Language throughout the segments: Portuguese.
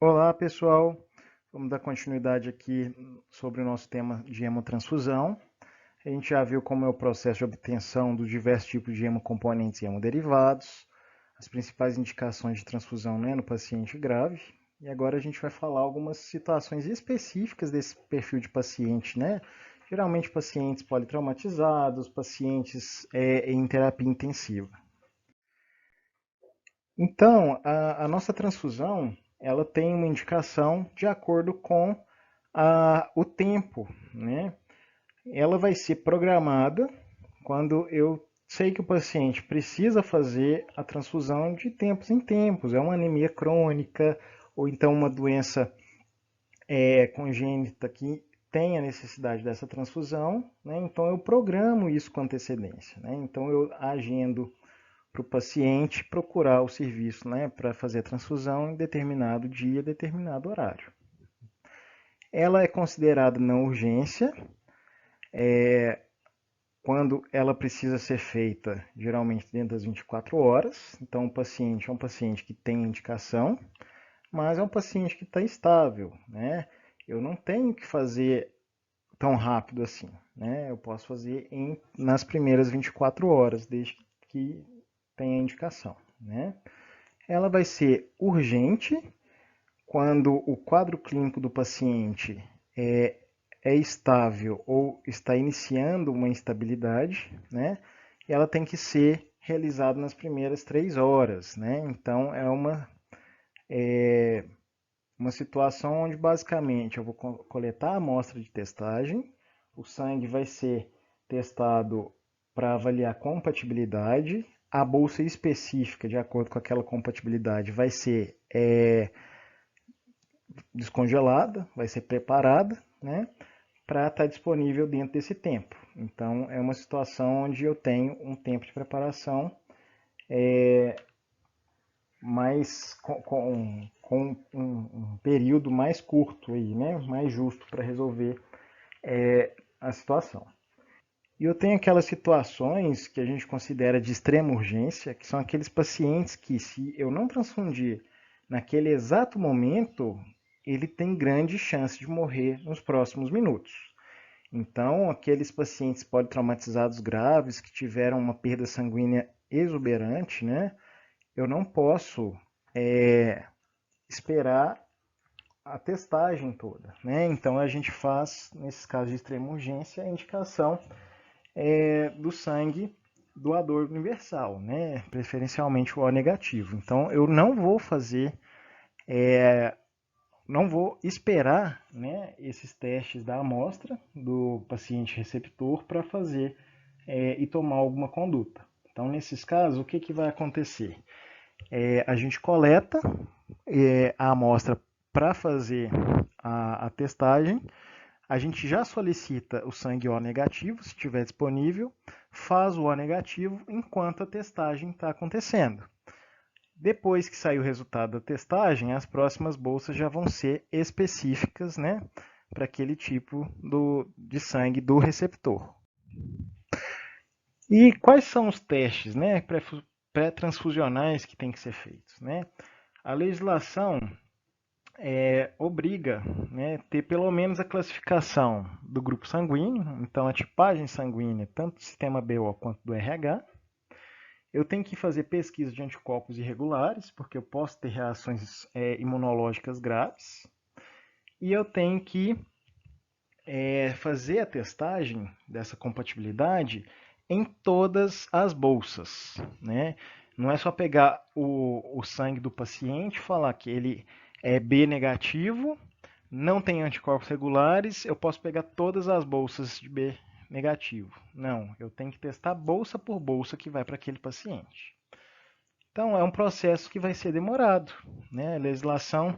Olá, pessoal. Vamos dar continuidade aqui sobre o nosso tema de hemotransfusão. A gente já viu como é o processo de obtenção dos diversos tipos de hemocomponentes e hemoderivados, as principais indicações de transfusão, né, no paciente grave. E agora a gente vai falar algumas situações específicas desse perfil de paciente, né? Geralmente pacientes politraumatizados, pacientes em terapia intensiva. Então, a nossa transfusão, ela tem uma indicação de acordo com o tempo, né? Ela vai ser programada quando eu sei que o paciente precisa fazer a transfusão de tempos em tempos. É uma anemia crônica ou então uma doença congênita que tem a necessidade dessa transfusão, né? Então eu programo isso com antecedência, né? Então eu agendo para o paciente procurar o serviço, né, para fazer a transfusão em determinado dia, determinado horário. Ela é considerada não urgência quando ela precisa ser feita, geralmente dentro das 24 horas. Então, o paciente é um paciente que tem indicação, mas é um paciente que está estável, né? Eu não tenho que fazer tão rápido assim, né? Eu posso fazer nas primeiras 24 horas, desde que tenha indicação, né? Ela vai ser urgente quando o quadro clínico do paciente é estável ou está iniciando uma instabilidade, né? E ela tem que ser realizada nas primeiras 3 horas, né? Então é uma situação onde basicamente eu vou coletar a amostra de testagem, o sangue vai ser testado para avaliar compatibilidade, a bolsa específica de acordo com aquela compatibilidade vai ser descongelada, vai ser preparada, né, para estar disponível dentro desse tempo. Então, é uma situação onde eu tenho um tempo de preparação mais com um período mais curto aí, né, mais justo para resolver a situação. E eu tenho aquelas situações que a gente considera de extrema urgência, que são aqueles pacientes que, se eu não transfundir naquele exato momento, ele tem grande chance de morrer nos próximos minutos. Então, aqueles pacientes politraumatizados graves que tiveram uma perda sanguínea exuberante, né, eu não posso esperar a testagem toda, né? Então, a gente faz, nesses casos de extrema urgência, a indicação do sangue doador universal, né? Preferencialmente o O negativo. Então, eu não vou fazer, não vou esperar, né, esses testes da amostra do paciente receptor para fazer e tomar alguma conduta. Então, nesses casos, o que, que vai acontecer? A gente coleta a amostra para fazer a testagem, a gente já solicita o sangue O negativo, se estiver disponível, faz o O negativo enquanto a testagem está acontecendo. Depois que sair o resultado da testagem, as próximas bolsas já vão ser específicas, né, para aquele tipo de sangue do receptor. E quais são os testes, né, pré-transfusionais que têm que ser feitos, né? A legislação obriga, né, ter pelo menos a classificação do grupo sanguíneo, então a tipagem sanguínea, tanto do sistema BO quanto do RH. Eu tenho que fazer pesquisa de anticorpos irregulares, porque eu posso ter reações imunológicas graves. E eu tenho que fazer a testagem dessa compatibilidade em todas as bolsas, né? Não é só pegar o sangue do paciente e falar que ele é B negativo, não tem anticorpos regulares, eu posso pegar todas as bolsas de B negativo. Não, eu tenho que testar bolsa por bolsa que vai para aquele paciente. Então, é um processo que vai ser demorado, né? A legislação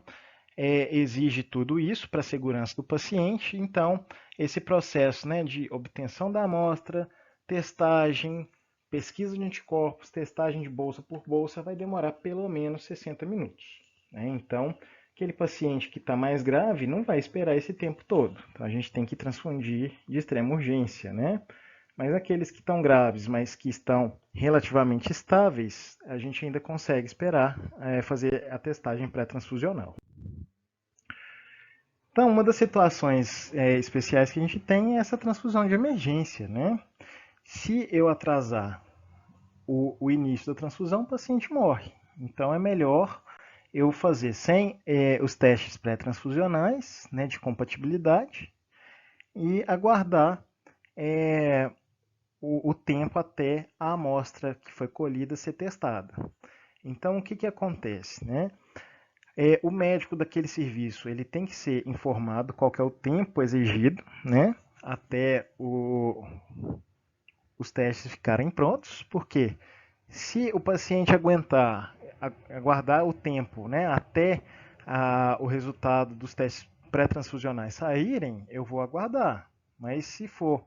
exige tudo isso para a segurança do paciente, então, esse processo, né, de obtenção da amostra, testagem, pesquisa de anticorpos, testagem de bolsa por bolsa, vai demorar pelo menos 60 minutos, né? Então, aquele paciente que está mais grave não vai esperar esse tempo todo. Então, a gente tem que transfundir de extrema urgência, né? Mas aqueles que estão graves, mas que estão relativamente estáveis, a gente ainda consegue esperar fazer a testagem pré-transfusional. Então, uma das situações especiais que a gente tem é essa transfusão de emergência, né? Se eu atrasar o início da transfusão, o paciente morre. Então, é melhor eu fazer sem os testes pré-transfusionais, né, de compatibilidade, e aguardar é, o tempo até a amostra que foi colhida ser testada. Então, o que, que acontece, né? O médico daquele serviço ele tem que ser informado qual que é o tempo exigido, né, até os testes ficarem prontos, porque se o paciente aguardar o tempo, né, até o resultado dos testes pré-transfusionais saírem, eu vou aguardar. Mas se for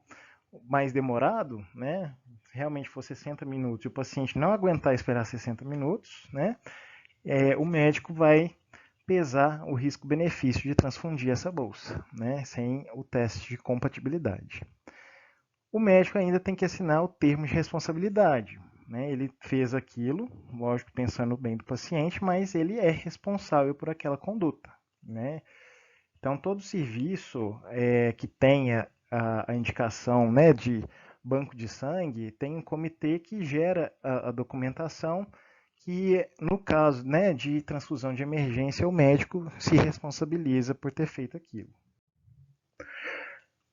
mais demorado, né, realmente for 60 minutos e o paciente não aguentar esperar 60 minutos, né, o médico vai pesar o risco-benefício de transfundir essa bolsa, né, sem o teste de compatibilidade. O médico ainda tem que assinar o termo de responsabilidade. Né? Ele fez aquilo, lógico, pensando bem do paciente, mas ele é responsável por aquela conduta. Né? Então, todo serviço que tenha a indicação, né, de banco de sangue tem um comitê que gera a documentação que, no caso, né, de transfusão de emergência, o médico se responsabiliza por ter feito aquilo.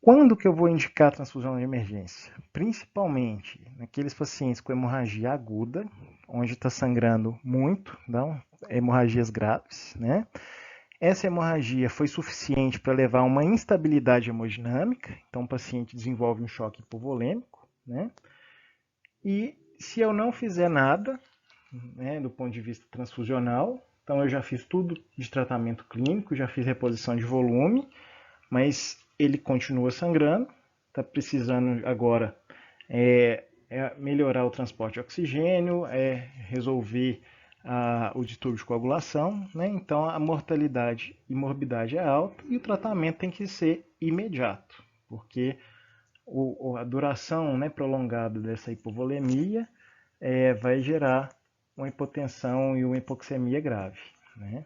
Quando que eu vou indicar a transfusão de emergência? Principalmente naqueles pacientes com hemorragia aguda, onde está sangrando muito, não, hemorragias graves, né? Essa hemorragia foi suficiente para levar a uma instabilidade hemodinâmica, então o paciente desenvolve um choque hipovolêmico, né? E se eu não fizer nada, né, do ponto de vista transfusional, então eu já fiz tudo de tratamento clínico, já fiz reposição de volume, mas ele continua sangrando, está precisando agora melhorar o transporte de oxigênio, resolver o distúrbio de coagulação, né? Então a mortalidade e morbidade é alta e o tratamento tem que ser imediato, porque a duração, né, prolongada dessa hipovolemia vai gerar uma hipotensão e uma hipoxemia grave. Né?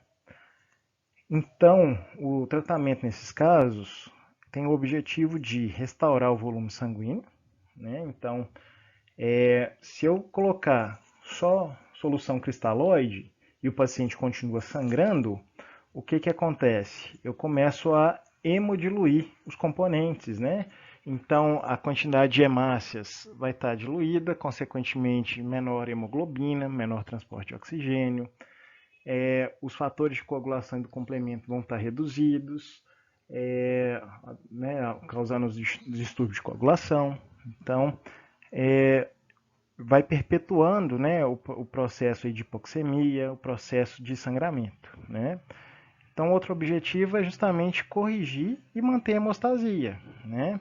Então, o tratamento nesses casos tem o objetivo de restaurar o volume sanguíneo. Né? Então, se eu colocar só solução cristalóide e o paciente continua sangrando, o que, que acontece? Eu começo a hemodiluir os componentes, né? Então, a quantidade de hemácias vai estar diluída, consequentemente, menor hemoglobina, menor transporte de oxigênio, os fatores de coagulação e do complemento vão estar reduzidos, né, causando os distúrbios de coagulação. Então, vai perpetuando, né, o processo de hipoxemia, o processo de sangramento. Né? Então, outro objetivo é justamente corrigir e manter a hemostasia, né?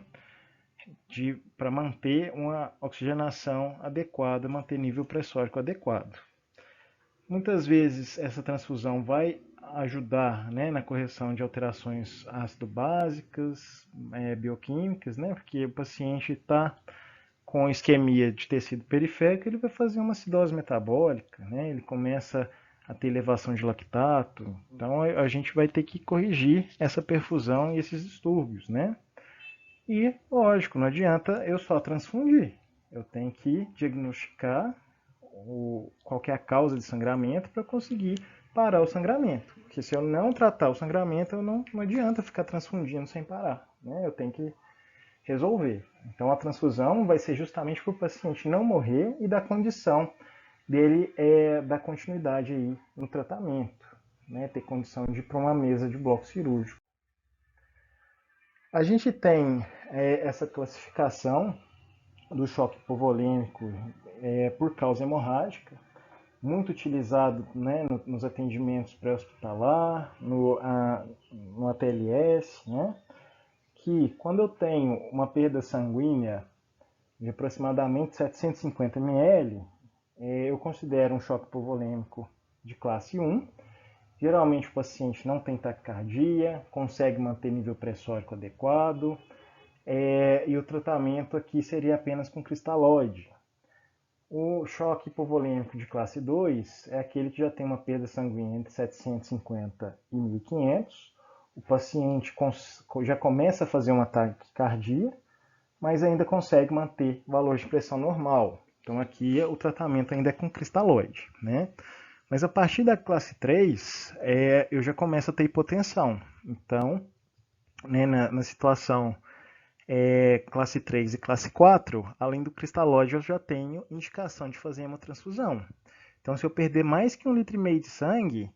Para manter uma oxigenação adequada, manter nível pressórico adequado. Muitas vezes essa transfusão vai ajudar, né, na correção de alterações ácido-básicas, bioquímicas, né, porque o paciente está com isquemia de tecido periférico, ele vai fazer uma acidose metabólica, né, ele começa a ter elevação de lactato, então a gente vai ter que corrigir essa perfusão e esses distúrbios, né? E, lógico, não adianta eu só transfundir, eu tenho que diagnosticar qual que é a causa de sangramento para conseguir parar o sangramento. Porque se eu não tratar o sangramento, não adianta ficar transfundindo sem parar. Né? Eu tenho que resolver. Então a transfusão vai ser justamente para o paciente não morrer e da condição dele dar continuidade aí no tratamento. Né? Ter condição de ir para uma mesa de bloco cirúrgico. A gente tem essa classificação do choque hipovolêmico por causa hemorrágica, muito utilizado, né, nos atendimentos pré-hospitalar, no ATLS, né, que quando eu tenho uma perda sanguínea de aproximadamente 750 ml, eu considero um choque hipovolêmico de classe 1. Geralmente o paciente não tem taquicardia, consegue manter nível pressórico adequado, e o tratamento aqui seria apenas com cristalóide. O choque hipovolêmico de classe 2 é aquele que já tem uma perda sanguínea entre 750 e 1500, o paciente já começa a fazer uma taquicardia, mas ainda consegue manter valor de pressão normal. Então aqui o tratamento ainda é com cristalóide, né? Mas a partir da classe 3, eu já começo a ter hipotensão. Então, né, na situação classe 3 e classe 4, além do cristalóide, eu já tenho indicação de fazer hemotransfusão. Então, se eu perder mais que 1,5 litro de sangue,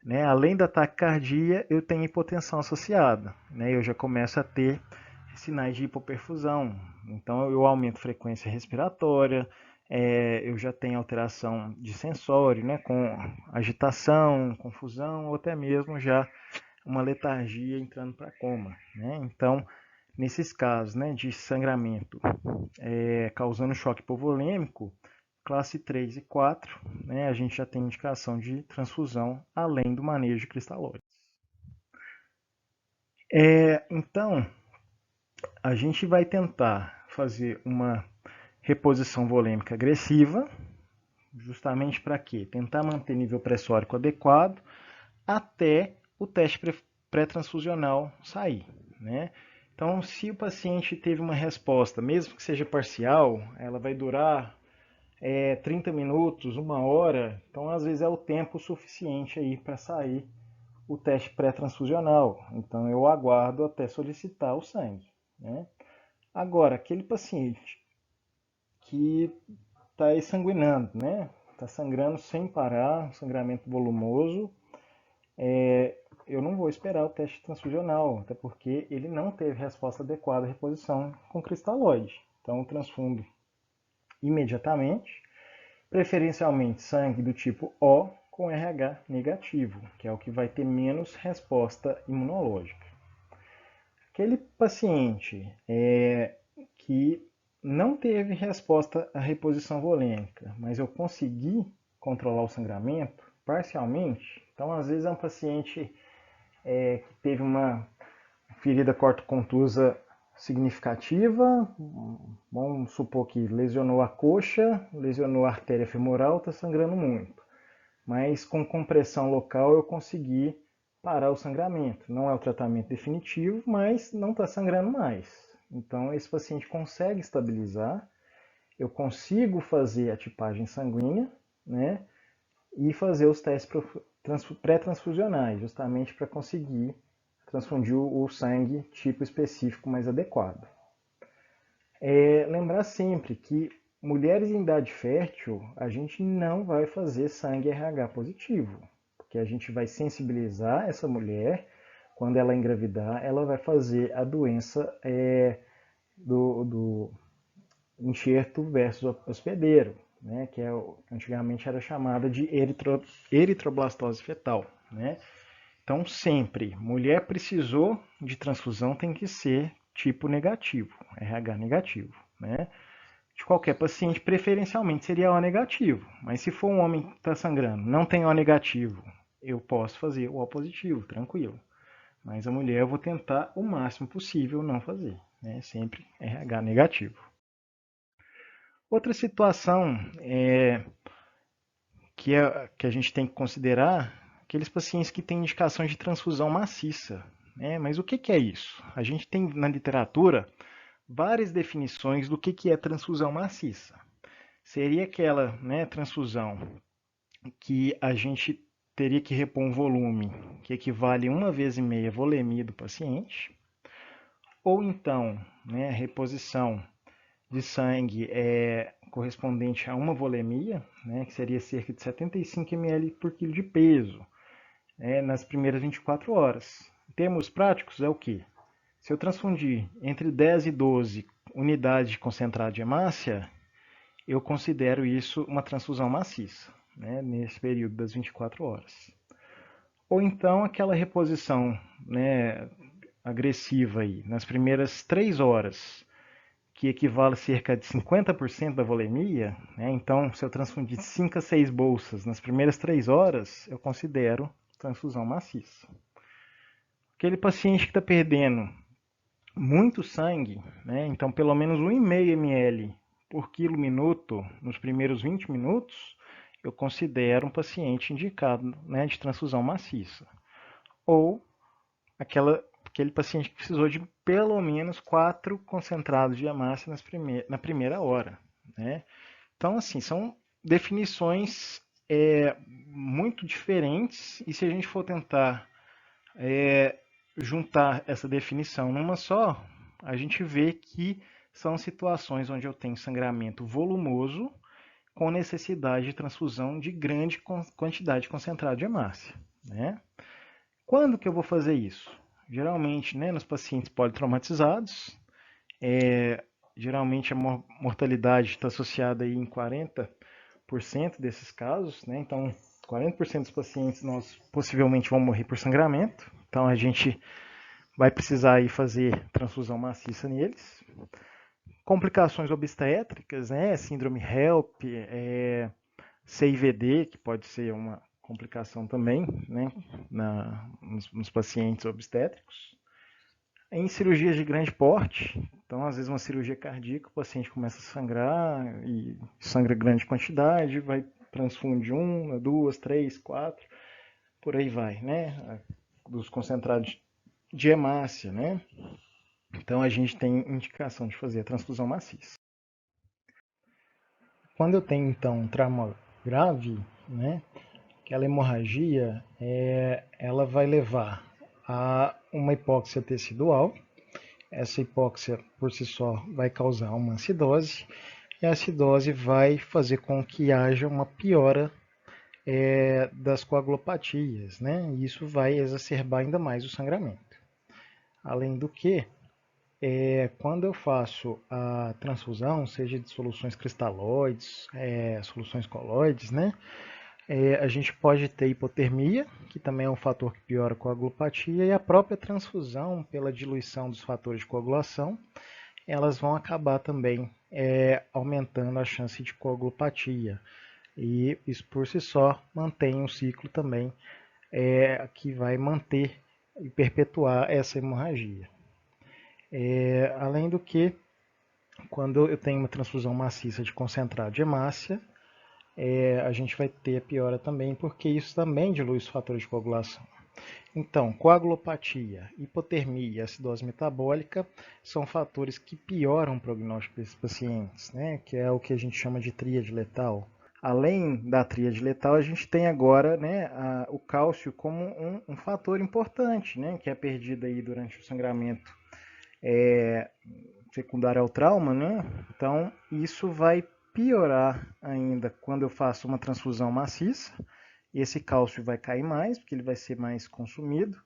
né, além da taquicardia, eu tenho hipotensão associada. Né, eu já começo a ter sinais de hipoperfusão. Então, eu aumento a frequência respiratória, eu já tenho alteração de sensório, né, com agitação, confusão, ou até mesmo já uma letargia entrando para coma. Né? Então, nesses casos, né, de sangramento causando choque hipovolêmico, classe 3 e 4, né, a gente já tem indicação de transfusão além do manejo de cristalóides. Então, a gente vai tentar fazer uma reposição volêmica agressiva, justamente para quê? Tentar manter nível pressórico adequado até o teste pré-transfusional sair, né? Então, se o paciente teve uma resposta, mesmo que seja parcial, ela vai durar 30 minutos, 1 hora, então às vezes é o tempo suficiente aí para sair o teste pré-transfusional. Então eu aguardo até solicitar o sangue, né? Agora, aquele paciente que está exsanguinando, né? Está sangrando sem parar, sangramento volumoso, eu não vou esperar o teste transfusional, até porque ele não teve resposta adequada à reposição com cristalóide. Então eu transfundo imediatamente, preferencialmente sangue do tipo O com RH negativo, que é o que vai ter menos resposta imunológica. Aquele paciente que não teve resposta à reposição volêmica, mas eu consegui controlar o sangramento parcialmente, então às vezes é um paciente que teve uma ferida cortocontusa significativa, vamos supor que lesionou a coxa, lesionou a artéria femoral, está sangrando muito. Mas com compressão local eu consegui parar o sangramento. Não é o tratamento definitivo, mas não está sangrando mais. Então esse paciente consegue estabilizar, eu consigo fazer a tipagem sanguínea, né, e fazer os testes pré-transfusionais, justamente para conseguir transfundir o sangue tipo específico mais adequado. Lembrar sempre que mulheres em idade fértil, a gente não vai fazer sangue RH positivo, porque a gente vai sensibilizar essa mulher, quando ela engravidar, ela vai fazer a doença do enxerto versus hospedeiro, né, que antigamente era chamada de eritroblastose fetal. Né? Então, sempre, mulher precisou de transfusão tem que ser tipo negativo, RH negativo. Né? De qualquer paciente, preferencialmente seria O negativo. Mas se for um homem que está sangrando, não tem O negativo, eu posso fazer o O positivo, tranquilo. Mas a mulher eu vou tentar o máximo possível não fazer. Né? Sempre RH negativo. Outra situação que a gente tem que considerar aqueles pacientes que têm indicação de transfusão maciça. Né? Mas o que é isso? A gente tem na literatura várias definições do que é transfusão maciça. Seria aquela, né, transfusão que a gente teria que repor um volume que equivale a 1,5 vezes a volemia do paciente, ou então, né, reposição de sangue correspondente a uma volemia, né, que seria cerca de 75 ml por quilo de peso, nas primeiras 24 horas. Em termos práticos, é o que? Se eu transfundir entre 10 e 12 unidades de concentrado de hemácia, eu considero isso uma transfusão maciça, né, nesse período das 24 horas. Ou então aquela reposição, né, agressiva aí, nas primeiras 3 horas, que equivale a cerca de 50% da volemia. Né, então, se eu transfundir 5 a 6 bolsas nas primeiras 3 horas, eu considero transfusão maciça. Aquele paciente que está perdendo muito sangue, né, então pelo menos 1,5 ml por quilo minuto nos primeiros 20 minutos, eu considero um paciente indicado, né, de transfusão maciça. Ou aquele paciente que precisou de pelo menos 4 concentrados de hemácia na primeira hora, né? Então, assim, são definições muito diferentes, e se a gente for tentar juntar essa definição numa só, a gente vê que são situações onde eu tenho sangramento volumoso com necessidade de transfusão de grande quantidade concentrada de hemácia, né? Quando que eu vou fazer isso? Geralmente, né, nos pacientes politraumatizados, geralmente a mortalidade está associada aí em 40% desses casos, né? Então, 40% dos pacientes nós possivelmente vão morrer por sangramento. Então, a gente vai precisar aí fazer transfusão maciça neles. Complicações obstétricas, né? Síndrome HELP, CIVD, que pode ser uma complicação também, né? Nos pacientes obstétricos. Em cirurgias de grande porte, então às vezes uma cirurgia cardíaca, o paciente começa a sangrar e sangra grande quantidade, vai transfundir 1, 2, 3, 4, por aí vai, né? Dos concentrados de hemácia, né? Então a gente tem indicação de fazer a transfusão maciça. Quando eu tenho então um trauma grave, né? Aquela hemorragia, ela vai levar a uma hipóxia tecidual. Essa hipóxia por si só vai causar uma acidose, e a acidose vai fazer com que haja uma piora das coagulopatias, né? E isso vai exacerbar ainda mais o sangramento. Além do que, quando eu faço a transfusão, seja de soluções cristalóides, soluções coloides, né? A gente pode ter hipotermia, que também é um fator que piora a coagulopatia, e a própria transfusão, pela diluição dos fatores de coagulação, elas vão acabar também aumentando a chance de coagulopatia. E isso por si só mantém um ciclo também que vai manter e perpetuar essa hemorragia. Além do que, quando eu tenho uma transfusão maciça de concentrado de hemácia, a gente vai ter a piora também, porque isso também dilui os fatores de coagulação. Então, coagulopatia, hipotermia e acidose metabólica são fatores que pioram o prognóstico desses pacientes, né? Que é o que a gente chama de tríade letal. Além da tríade letal, a gente tem agora, né, o cálcio como um fator importante, né, que é perdido aí durante o sangramento secundário ao trauma, né? Então, isso vai piorar ainda quando eu faço uma transfusão maciça. E esse cálcio vai cair mais, porque ele vai ser mais consumido,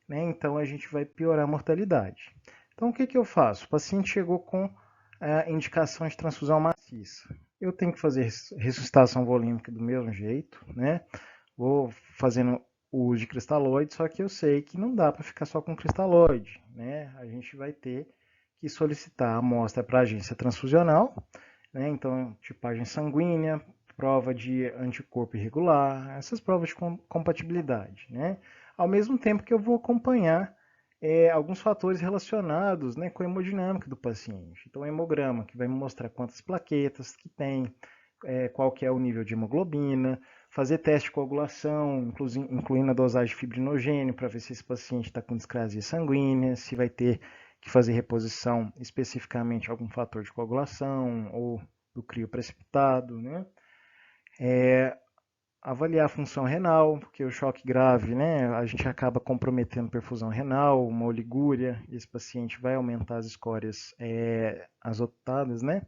né? Então a gente vai piorar a mortalidade. Então o que, que eu faço? O paciente chegou com a indicação de transfusão maciça. Eu tenho que fazer ressuscitação volêmica do mesmo jeito, né? Vou fazendo o uso de cristalóide, só que eu sei que não dá para ficar só com cristalóide, né? A gente vai ter que solicitar a amostra para a agência transfusional, né? Então, tipagem sanguínea, prova de anticorpo irregular, essas provas de compatibilidade, né? Ao mesmo tempo que eu vou acompanhar alguns fatores relacionados, né, com a hemodinâmica do paciente. Então, o hemograma, que vai me mostrar quantas plaquetas que tem, qual que é o nível de hemoglobina, fazer teste de coagulação, incluindo a dosagem de fibrinogênio, para ver se esse paciente está com discrasia sanguínea, se vai ter que fazer reposição especificamente a algum fator de coagulação ou do crio precipitado, né? Avaliar a função renal, porque o choque grave, né, a gente acaba comprometendo perfusão renal, uma oligúria, e esse paciente vai aumentar as escórias azotadas, né?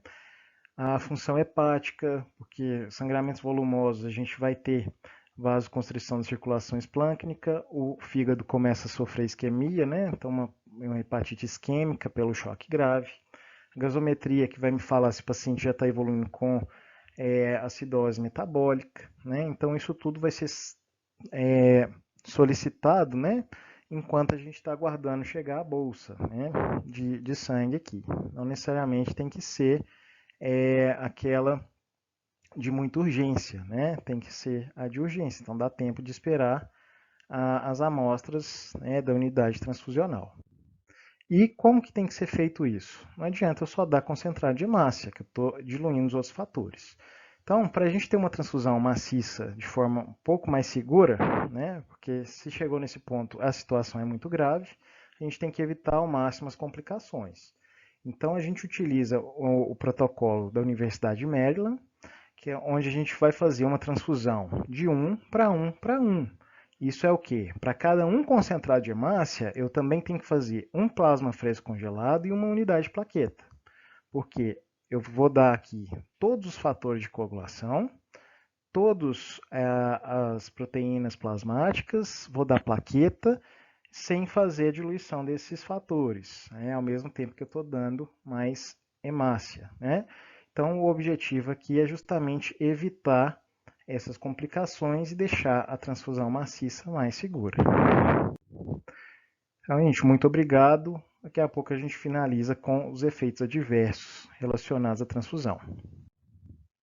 A função hepática, porque sangramentos volumosos a gente vai ter vasoconstrição da circulação esplâncnica, o fígado começa a sofrer isquemia, né? Então uma hepatite isquêmica pelo choque grave. A gasometria, que vai me falar se o paciente já está evoluindo com acidose metabólica, né? Então isso tudo vai ser solicitado, né? Enquanto a gente está aguardando chegar a bolsa, né, de sangue aqui. Não necessariamente tem que ser aquela de muita urgência, né? Tem que ser a de urgência. Então dá tempo de esperar as amostras, né, da unidade transfusional. E como que tem que ser feito isso? Não adianta eu só dar concentrado de hemácia, que eu estou diluindo os outros fatores. Então, para a gente ter uma transfusão maciça de forma um pouco mais segura, né, porque se chegou nesse ponto a situação é muito grave, a gente tem que evitar ao máximo as complicações. Então, a gente utiliza o protocolo da Universidade de Maryland, que é onde a gente vai fazer uma transfusão de 1 para 1 para 1. Isso é o quê? Para cada um concentrado de hemácia, eu também tenho que fazer um plasma fresco congelado e uma unidade de plaqueta. Porque eu vou dar aqui todos os fatores de coagulação, todas as proteínas plasmáticas, vou dar plaqueta, sem fazer a diluição desses fatores, né, ao mesmo tempo que eu estou dando mais hemácia. Né? Então, o objetivo aqui é justamente evitar essas complicações e deixar a transfusão maciça mais segura. Então, gente, muito obrigado. Daqui a pouco a gente finaliza com os efeitos adversos relacionados à transfusão.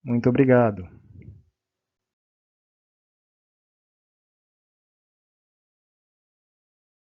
Muito obrigado.